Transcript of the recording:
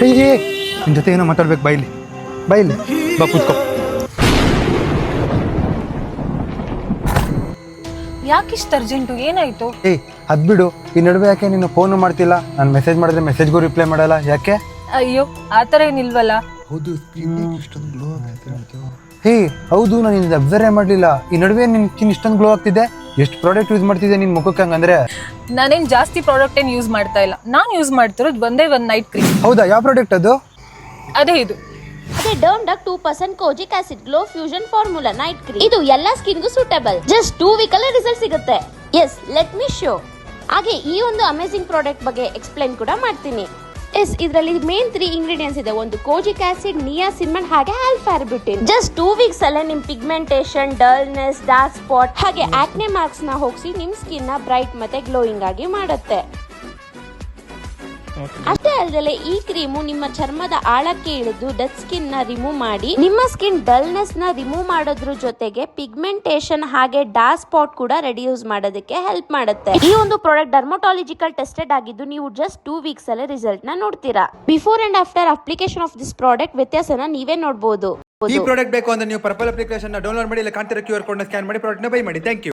ನಿನ್ನ ಜೊತೆ ಏನೋ ಮಾತಾಡ್ಬೇಕು, ಬಾಯಿಲಿ ಬಾ ಕೂತ್ಕೋ. ಯಾಕಿಷ್ಟು ಅರ್ಜೆಂಟು? ಏನಾಯ್ತು? ಅದ್ ಬಿಡು, ಈ ನಡುವೆ ಯಾಕೆ ನೀನು ಫೋನು ಮಾಡ್ತಿಲ್ಲ? ನಾನು ಮೆಸೇಜ್ ಮಾಡಿದ್ರೆ ಮೆಸೇಜ್ಗೂ ರಿಪ್ಲೈ ಮಾಡಲ್ಲ, ಯಾಕೆ? ಅಯ್ಯೋ, ಆತರ ಏನಿಲ್ವಲ್ಲ. ಹೌದು, ನಾನು ನಿನ್ನ ಅಬ್ಸರ್ವ್ ಮಾಡಲಿಲ್ಲ. ಈ ನಡುವೆ ನಿನ್ ಸ್ಕಿನ್ ಇಷ್ಟೊಂದು ಗ್ಲೋ ಆಗ್ತಿದೆ. ಎಷ್ಟು ಪ್ರಾಡಕ್ಟ್ ಯೂಸ್ ಮಾಡ್ತಿದ್ದೆ ನಿನ್ ಮುಖಕ್ಕೆ ಹಂಗಂದ್ರೆ? ನಾನೇನ್ ಜಾಸ್ತಿ ಪ್ರಾಡಕ್ಟ್ ಏನ್ ಯೂಸ್ ಮಾಡ್ತಾ ಇಲ್ಲ. ನಾನು ಯೂಸ್ ಮಾಡ್ತಿರೋದು ಒಂದೇ ಒಂದು ನೈಟ್ ಕ್ರೀಮ್. ಹೌದಾ? ಯಾವ ಪ್ರಾಡಕ್ಟ್ ಅದು? ಅದೇ ಇದು. ಅದೇ Dermdoc 2% kojic acid glow fusion formula night cream. ಇದು ಎಲ್ಲಾ ಸ್ಕಿನ್ಗೂ ಸೂಟಬಲ್. ಜಸ್ಟ್ 2 ವೀಕ್ ಅಲ್ಲಿ ರಿಸಲ್ಟ್ ಸಿಗುತ್ತೆ. Yes, let me show. ಹಾಗೆ ಈ ಒಂದು ಅಮೇಜಿಂಗ್ ಪ್ರಾಡಕ್ಟ್ ಬಗ್ಗೆ ಎಕ್ಸ್ಪ್ಲೈನ್ ಕೂಡ ಮಾಡ್ತೀನಿ. ಎಸ್, ಇದರಲ್ಲಿ ಮೇನ್ 3 ಇಂಗ್ರೀಡಿಯೆಂಟ್ಸ್ ಇದೆ. ಒಂದು ಕೋಜಿಕ್ ಆಸಿಡ್, ನಿಯಾಸಿನಮೈಡ್ ಹಾಗೆ ಆಲ್ಫಾರ್ಬಿಟಿನ್. ಜಸ್ಟ್ 2 ವೀಕ್ಸ್ ಅಲ್ಲೇ ನಿಮ್ ಪಿಗ್ಮೆಂಟೇಷನ್, ಡಲ್ನೆಸ್, ಡಾರ್ಕ್ ಸ್ಪಾಟ್ ಹಾಗೆ ಆಕ್ನೆ ಮಾರ್ಕ್ಸ್ ನ ಹೋಗಿಸಿ ನಿಮ್ ಸ್ಕಿನ್ ನ ಬ್ರೈಟ್ ಮತ್ತೆ ಗ್ಲೋಯಿಂಗ್ ಆಗಿ ಮಾಡುತ್ತೆ. ಅಷ್ಟೇ ಅಲ್ಲದೆ ಈ ಕ್ರೀಮು ನಿಮ್ಮ ಚರ್ಮದ ಆಳಕ್ಕೆ ಇಳಿದು ಡೆಡ್ ಸ್ಕಿನ್ ನ ರಿಮೂವ್ ಮಾಡಿ ನಿಮ್ಮ ಸ್ಕಿನ್ ಡಲ್ನೆಸ್ ನ ರಿಮೂವ್ ಮಾಡೋದ್ರ ಜೊತೆಗೆ ಪಿಗ್ಮೆಂಟೇಷನ್ ಹಾಗೆ ಡಾರ್ಕ್ ಸ್ಪಾಟ್ ಕೂಡ ರೆಡ್ಯೂಸ್ ಮಾಡೋದಕ್ಕೆ ಹೆಲ್ಪ್ ಮಾಡುತ್ತೆ. ಈ ಒಂದು ಪ್ರಾಡಕ್ಟ್ ಡರ್ಮಟಾಲಜಿಕಲ್ ಟೆಸ್ಟೆಡ್ ಆಗಿದ್ದು ನೀವು ಜಸ್ಟ್ 2 ವೀಕ್ಸ್ ಅಲ್ಲಿ ರಿಸಲ್ಟ್ ನ ನೋಡ್ತೀರಾ. Before and after application of this product ವ್ಯತ್ಯಾಸನ ನೀವೇ ನೋಡಬಹುದು. ಈ ಪ್ರಾಡಕ್ಟ್ ಬೇಕು ಅಂದ್ರೆ ನೀವು ಪರ್ಪಲ್ ಅಪ್ಲಿಕೇಶನ್ ಡೌನ್ಲೋಡ್ ಮಾಡಿ, ಇಲ್ಲ ಕಾಣ್ತಿರೋ QR ಕೋಡ್ ನ ಸ್ಕ್ಯಾನ್ ಮಾಡಿ ಪ್ರಾಡಕ್ಟ್ ನ ಬೈ ಮಾಡಿ. Thank you.